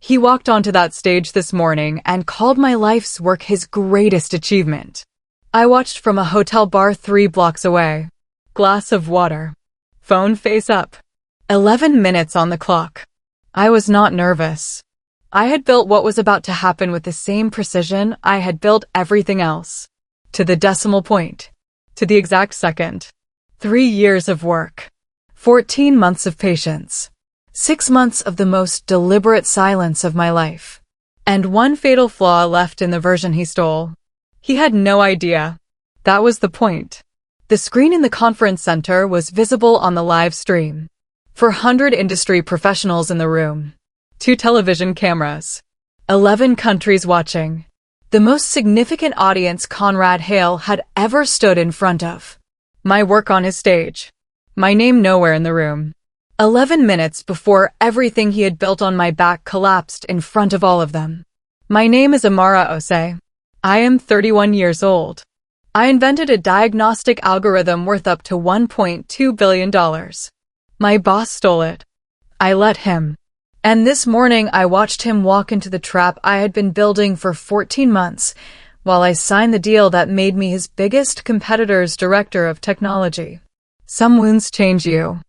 He walked onto that stage this morning and called my life's work his greatest achievement. I watched from a hotel bar 3 blocks away. Glass of water. Phone face up. 11 minutes on the clock. I was not nervous. I had built what was about to happen with the same precision I had built everything else. To the decimal point. To the exact second. 3 years of work. 14 months of patience. 6 months of the most deliberate silence of my life. And one fatal flaw left in the version he stole. He had no idea. That was the point. The screen in the conference center was visible on the live stream. 400 industry professionals in the room. 2 television cameras. 11 countries watching. The most significant audience Conrad Hale had ever stood in front of. My work on his stage. My name nowhere in the room. 11 minutes before everything he had built on my back collapsed in front of all of them. My name is Amara Osei. I am 31 years old. I invented a diagnostic algorithm worth up to $1.2 billion. My boss stole it. I let him. And this morning I watched him walk into the trap I had been building for 14 months, while I signed the deal that made me his biggest competitor's director of technology. Some wounds change you.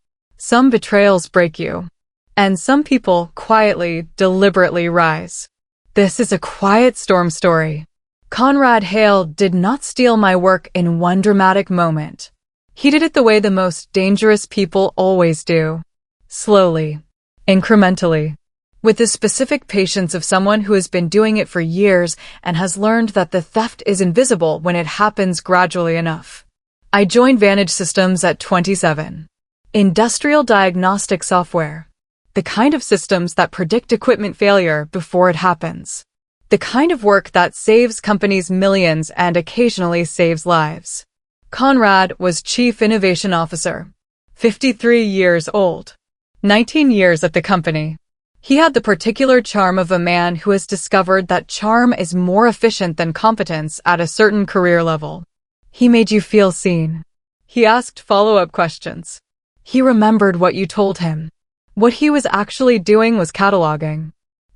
Some betrayals break you. And some people quietly, deliberately rise. This is a quiet storm story. Conrad Hale did not steal my work in one dramatic moment. He did it the way the most dangerous people always do. Slowly. Incrementally. With the specific patience of someone who has been doing it for years and has learned that the theft is invisible when it happens gradually enough. I joined Vantage Systems at 27. Industrial diagnostic software. The kind of systems that predict equipment failure before it happens. The kind of work that saves companies millions and occasionally saves lives. Conrad was Chief Innovation Officer. 53 years old. 19 years at the company. He had the particular charm of a man who has discovered that charm is more efficient than competence at a certain career level. He made you feel seen. He asked follow-up questions. He remembered what you told him. What he was actually doing was cataloging.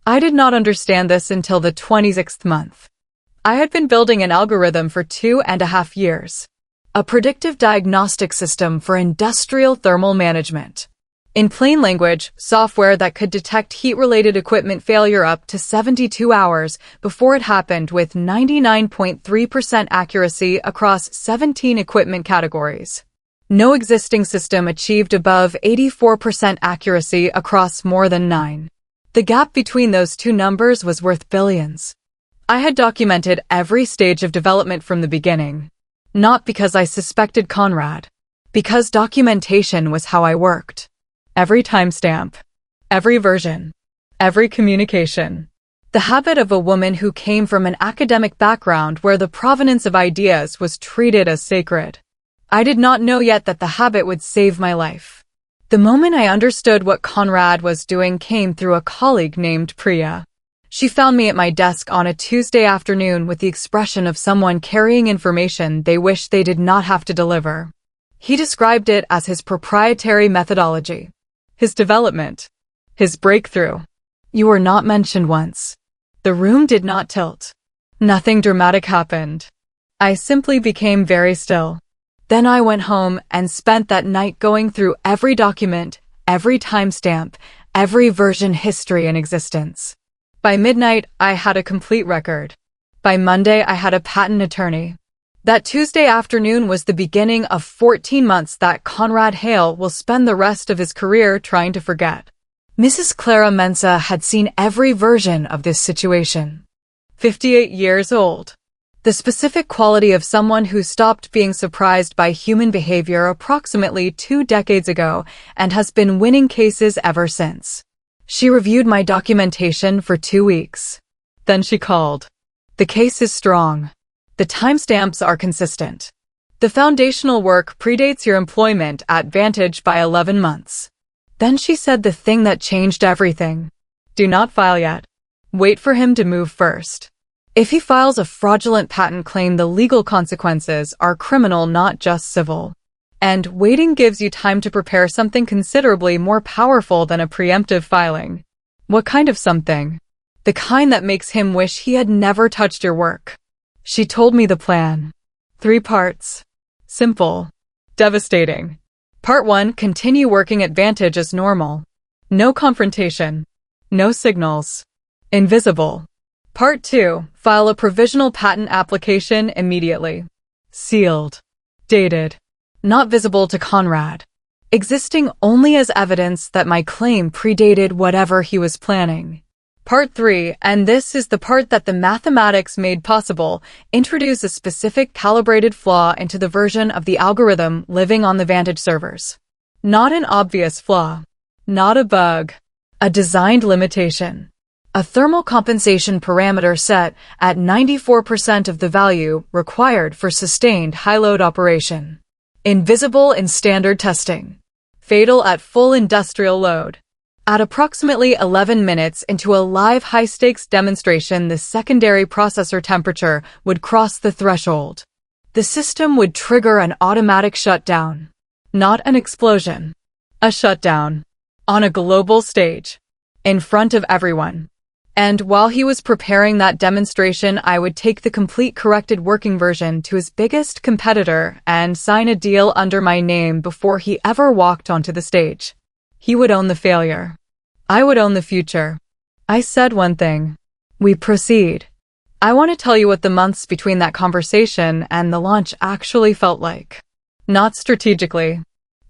I did not understand this until the 26th month. I had been building an algorithm for 2.5 years. A predictive diagnostic system for industrial thermal management. In plain language, software that could detect heat-related equipment failure up to 72 hours before it happened with 99.3% accuracy across 17 equipment categories. No existing system achieved above 84% accuracy across more than 9. The gap between those two numbers was worth billions. I had documented every stage of development from the beginning. Not because I suspected Conrad. Because documentation was how I worked. Every timestamp. Every version. Every communication. The habit of a woman who came from an academic background where the provenance of ideas was treated as sacred. I did not know yet that the habit would save my life. The moment I understood what Conrad was doing came through a colleague named Priya. She found me at my desk on a Tuesday afternoon with the expression of someone carrying information they wish they did not have to deliver. He described it as his proprietary methodology. His development. His breakthrough. You were not mentioned once. The room did not tilt. Nothing dramatic happened. I simply became very still. Then I went home and spent that night going through every document, every timestamp, every version history in existence. By midnight, I had a complete record. By Monday, I had a patent attorney. That Tuesday afternoon was the beginning of 14 months that Conrad Hale will spend the rest of his career trying to forget. Mrs. Clara Mensa had seen every version of this situation. 58 years old. The specific quality of someone who stopped being surprised by human behavior approximately 2 decades ago and has been winning cases ever since. She reviewed my documentation for 2 weeks. Then she called. The case is strong. The timestamps are consistent. The foundational work predates your employment at Vantage by 11 months. Then she said the thing that changed everything. Do not file yet. Wait for him to move first. If he files a fraudulent patent claim, the legal consequences are criminal, not just civil. And waiting gives you time to prepare something considerably more powerful than a preemptive filing. What kind of something? The kind that makes him wish he had never touched your work. She told me the plan. 3 parts. Simple. Devastating. Part 1, continue working at Vantage as normal. No confrontation. No signals. Invisible. Part 2, file a provisional patent application immediately. Sealed. Dated. Not visible to Conrad. Existing only as evidence that my claim predated whatever he was planning. Part 3, and this is the part that the mathematics made possible, introduce a specific calibrated flaw into the version of the algorithm living on the Vantage servers. Not an obvious flaw. Not a bug. A designed limitation. A thermal compensation parameter set at 94% of the value required for sustained high-load operation. Invisible in standard testing. Fatal at full industrial load. At approximately 11 minutes into a live high-stakes demonstration, the secondary processor temperature would cross the threshold. The system would trigger an automatic shutdown. Not an explosion. A shutdown. On a global stage. In front of everyone. And while he was preparing that demonstration, I would take the complete corrected working version to his biggest competitor and sign a deal under my name before he ever walked onto the stage. He would own the failure. I would own the future. I said one thing. We proceed. I want to tell you what the months between that conversation and the launch actually felt like. Not strategically.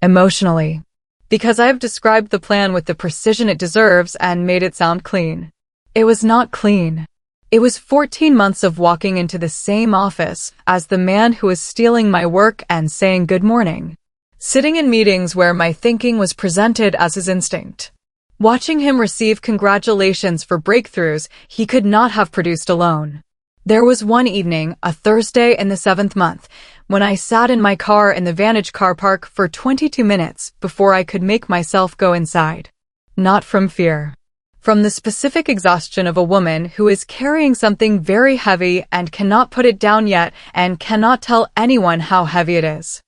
Emotionally. Because I have described the plan with the precision it deserves and made it sound clean. It was not clean. It was 14 months of walking into the same office as the man who was stealing my work and saying good morning. Sitting in meetings where my thinking was presented as his instinct. Watching him receive congratulations for breakthroughs he could not have produced alone. There was one evening, a Thursday in the 7th month, when I sat in my car in the Vantage car park for 22 minutes before I could make myself go inside. Not from fear. From the specific exhaustion of a woman who is carrying something very heavy and cannot put it down yet and cannot tell anyone how heavy it is.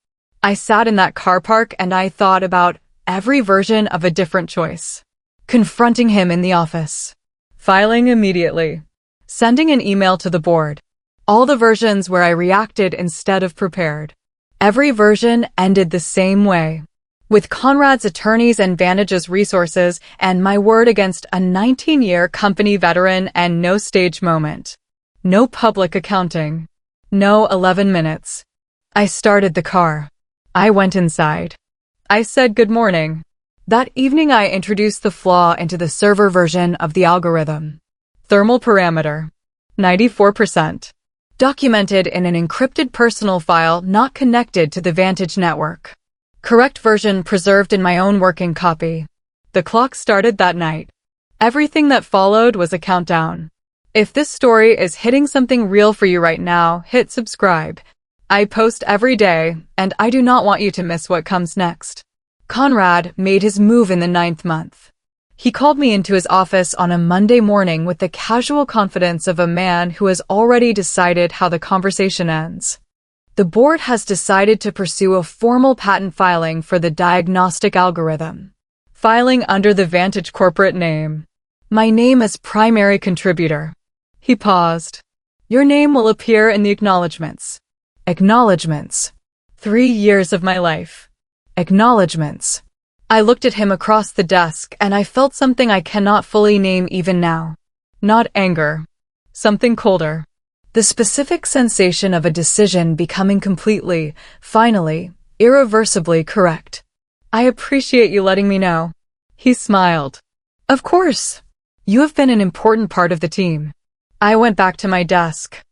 I sat in that car park and I thought about every version of a different choice. Confronting him in the office. Filing immediately. Sending an email to the board. All the versions where I reacted instead of prepared. Every version ended the same way. With Conrad's attorneys and Vantage's resources and my word against a 19-year company veteran and no stage moment. No public accounting. No 11 minutes. I started the car. I went inside. I said good morning. That evening I introduced the flaw into the server version of the algorithm. Thermal parameter. 94%. Documented in an encrypted personal file not connected to the Vantage network. Correct version preserved in my own working copy. The clock started that night. Everything that followed was a countdown. If this story is hitting something real for you right now, hit subscribe. I post every day, and I do not want you to miss what comes next. Conrad made his move in the 9th month. He called me into his office on a Monday morning with the casual confidence of a man who has already decided how the conversation ends. The board has decided to pursue a formal patent filing for the diagnostic algorithm. Filing under the Vantage corporate name. My name as primary contributor. He paused. Your name will appear in the acknowledgements. Acknowledgements. 3 years of my life. Acknowledgements. I looked at him across the desk and I felt something I cannot fully name even now. Not anger. Something colder. The specific sensation of a decision becoming completely, finally, irreversibly correct. I appreciate you letting me know. He smiled. Of course. You have been an important part of the team. I went back to my desk.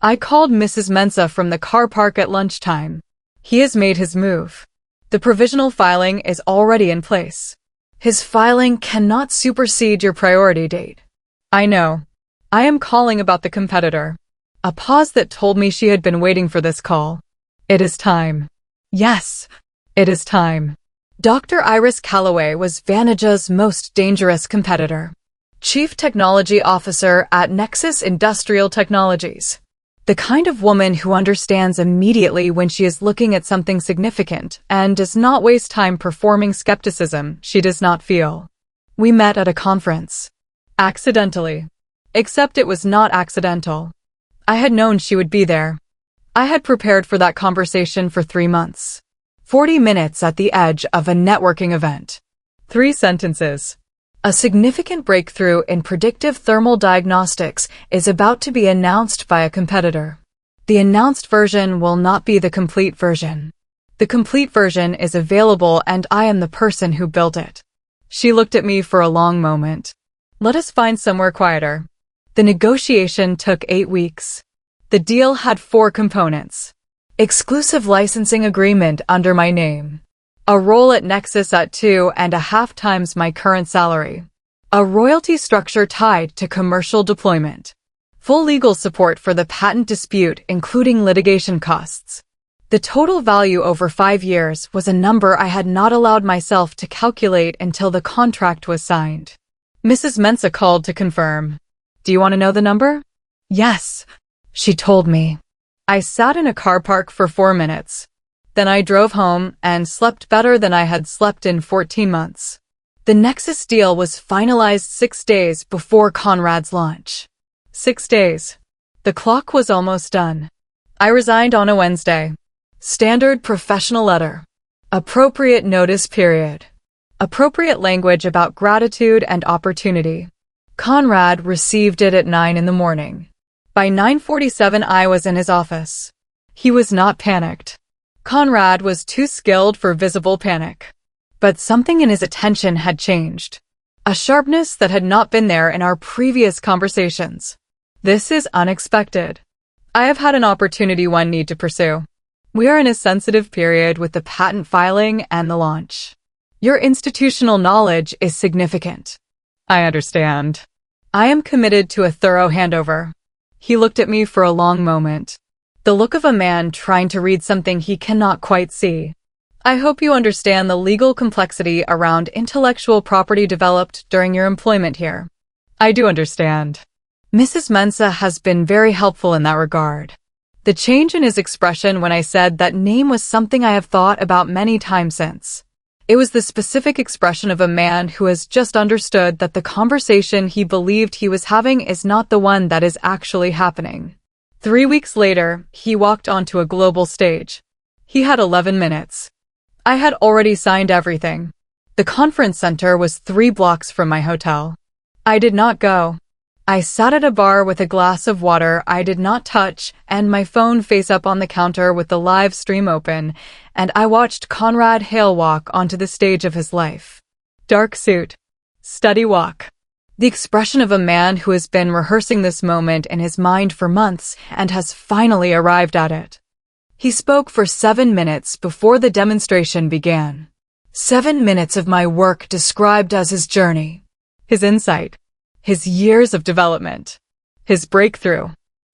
I called Mrs. Mensah from the car park at lunchtime. He has made his move. The provisional filing is already in place. His filing cannot supersede your priority date. I know. I am calling about the competitor. A pause that told me she had been waiting for this call. It is time. Yes, it is time. Dr. Iris Calloway was Vantage's most dangerous competitor. Chief Technology Officer at Nexus Industrial Technologies. The kind of woman who understands immediately when she is looking at something significant and does not waste time performing skepticism she does not feel. We met at a conference. Accidentally. Except it was not accidental. I had known she would be there. I had prepared for that conversation for 3 months. 40 minutes at the edge of a networking event. 3 sentences. A significant breakthrough in predictive thermal diagnostics is about to be announced by a competitor. The announced version will not be the complete version. The complete version is available and I am the person who built it. She looked at me for a long moment. Let us find somewhere quieter. The negotiation took 8 weeks. The deal had 4 components. Exclusive licensing agreement under my name. A role at Nexus at 2.5 times my current salary. A royalty structure tied to commercial deployment. Full legal support for the patent dispute, including litigation costs. The total value over 5 years was a number I had not allowed myself to calculate until the contract was signed. Mrs. Mensah called to confirm. Do you want to know the number? Yes, she told me. I sat in a car park for 4 minutes. Then I drove home and slept better than I had slept in 14 months. The Nexus deal was finalized 6 days before Conrad's launch. 6 days. The clock was almost done. I resigned on a Wednesday. Standard professional letter. Appropriate notice period. Appropriate language about gratitude and opportunity. Conrad received it at 9 in the morning. By 9:47 I was in his office. He was not panicked. Conrad was too skilled for visible panic. But something in his attention had changed. A sharpness that had not been there in our previous conversations. This is unexpected. I have had an opportunity one need to pursue. We are in a sensitive period with the patent filing and the launch. Your institutional knowledge is significant. I understand. I am committed to a thorough handover. He looked at me for a long moment. The look of a man trying to read something he cannot quite see. I hope you understand the legal complexity around intellectual property developed during your employment here. I do understand. Mrs. Mensah has been very helpful in that regard. The change in his expression when I said that name was something I have thought about many times since. It was the specific expression of a man who has just understood that the conversation he believed he was having is not the one that is actually happening. 3 weeks later, he walked onto a global stage. He had 11 minutes. I had already signed everything. The conference center was 3 blocks from my hotel. I did not go. I sat at a bar with a glass of water I did not touch and my phone face up on the counter with the live stream open, and I watched Conrad Hale walk onto the stage of his life. Dark suit. Steady walk. The expression of a man who has been rehearsing this moment in his mind for months and has finally arrived at it. He spoke for 7 minutes before the demonstration began. 7 minutes of my work described as his journey. His insight. His years of development. His breakthrough.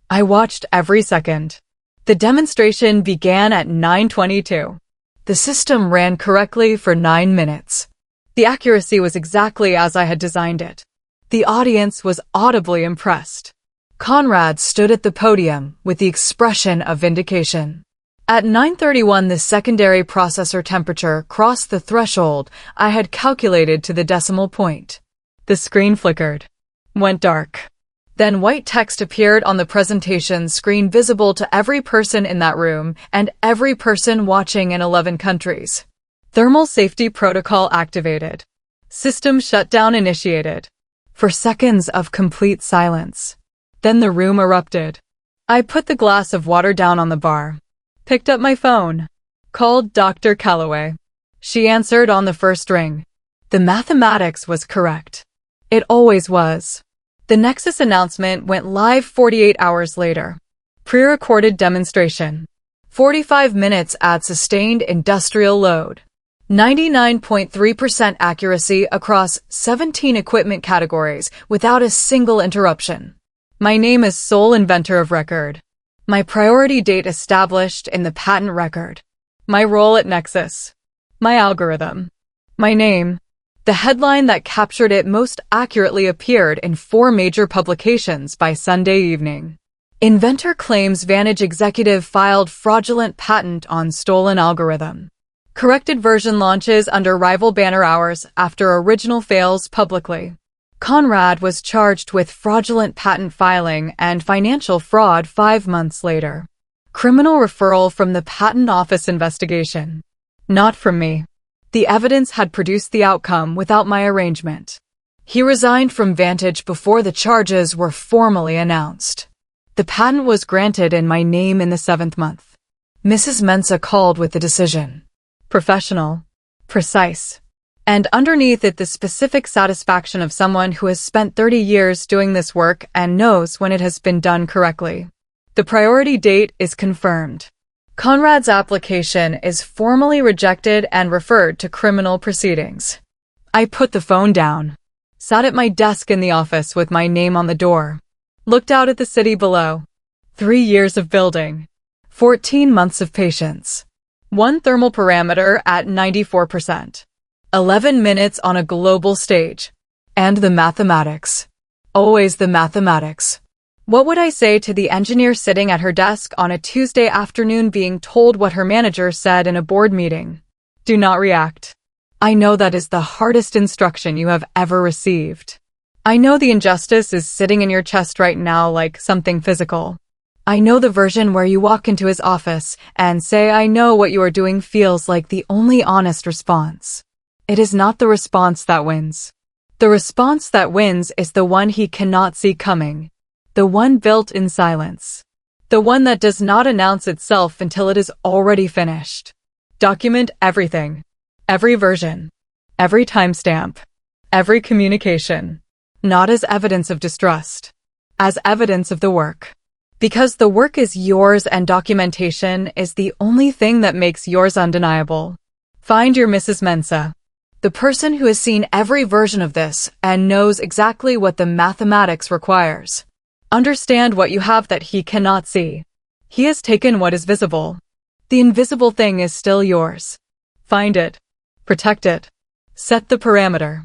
I watched every second. The demonstration began at 9:22. The system ran correctly for 9 minutes. The accuracy was exactly as I had designed it. The audience was audibly impressed. Conrad stood at the podium with the expression of vindication. At 9:31, the secondary processor temperature crossed the threshold I had calculated to the decimal point. The screen flickered. Went dark. Then white text appeared on the presentation screen visible to every person in that room and every person watching in 11 countries. Thermal safety protocol activated. System shutdown initiated. For seconds of complete silence. Then the room erupted. I put the glass of water down on the bar. Picked up my phone. Called Dr. Calloway. She answered on the first ring. The mathematics was correct. It always was. The Nexus announcement went live 48 hours later. Pre-recorded demonstration. 45 minutes at sustained industrial load. 99.3% accuracy across 17 equipment categories without a single interruption. My name is sole inventor of record. My priority date established in the patent record. My role at Nexus. My algorithm. My name. The headline that captured it most accurately appeared in 4 major publications by Sunday evening. Inventor claims Vantage executive filed fraudulent patent on stolen algorithm. Corrected version launches under rival banner hours after original fails publicly. Conrad was charged with fraudulent patent filing and financial fraud 5 months later. Criminal referral from the Patent Office investigation. Not from me. The evidence had produced the outcome without my arrangement. He resigned from Vantage before the charges were formally announced. The patent was granted in my name in the 7th month. Mrs. Mensah called with the decision. Professional. Precise. And underneath it the specific satisfaction of someone who has spent 30 years doing this work and knows when it has been done correctly. The priority date is confirmed. Conrad's application is formally rejected and referred to criminal proceedings. I put the phone down, sat at my desk in the office with my name on the door, looked out at the city below. 3 years of building, 14 months of patience, 1 thermal parameter at 94%, 11 minutes on a global stage, and the mathematics. Always the mathematics. What would I say to the engineer sitting at her desk on a Tuesday afternoon being told what her manager said in a board meeting? Do not react. I know that is the hardest instruction you have ever received. I know the injustice is sitting in your chest right now like something physical. I know the version where you walk into his office and say, "I know what you are doing," feels like the only honest response. It is not the response that wins. The response that wins is the one he cannot see coming. The one built in silence. The one that does not announce itself until it is already finished. Document everything. Every version. Every timestamp. Every communication. Not as evidence of distrust. As evidence of the work. Because the work is yours and documentation is the only thing that makes yours undeniable. Find your Mrs. Mensah. The person who has seen every version of this and knows exactly what the mathematics requires. Understand what you have that he cannot see. He has taken what is visible. The invisible thing is still yours. Find it. Protect it. Set the parameter.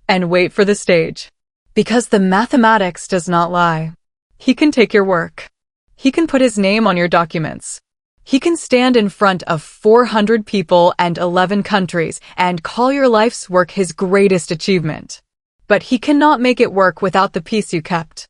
And wait for the stage. Because the mathematics does not lie. He can take your work. He can put his name on your documents. He can stand in front of 400 people and 11 countries and call your life's work his greatest achievement. But he cannot make it work without the piece you kept.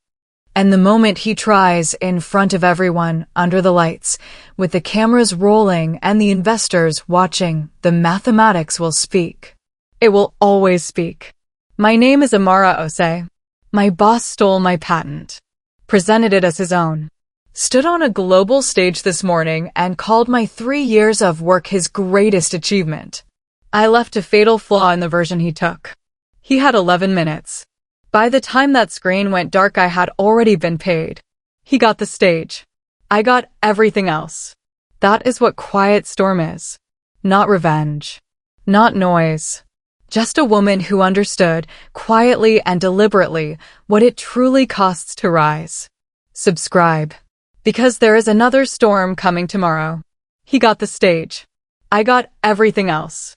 And the moment he tries in front of everyone, under the lights, with the cameras rolling and the investors watching, the mathematics will speak. It will always speak. My name is Amara Osei. My boss stole my patent, presented it as his own, stood on a global stage this morning and called my 3 years of work his greatest achievement. I left a fatal flaw in the version he took. He had 11 minutes. By the time that screen went dark, I had already been paid. He got the stage. I got everything else. That is what Quiet Storm is. Not revenge. Not noise. Just a woman who understood, quietly and deliberately, what it truly costs to rise. Subscribe. Because there is another storm coming tomorrow. He got the stage. I got everything else.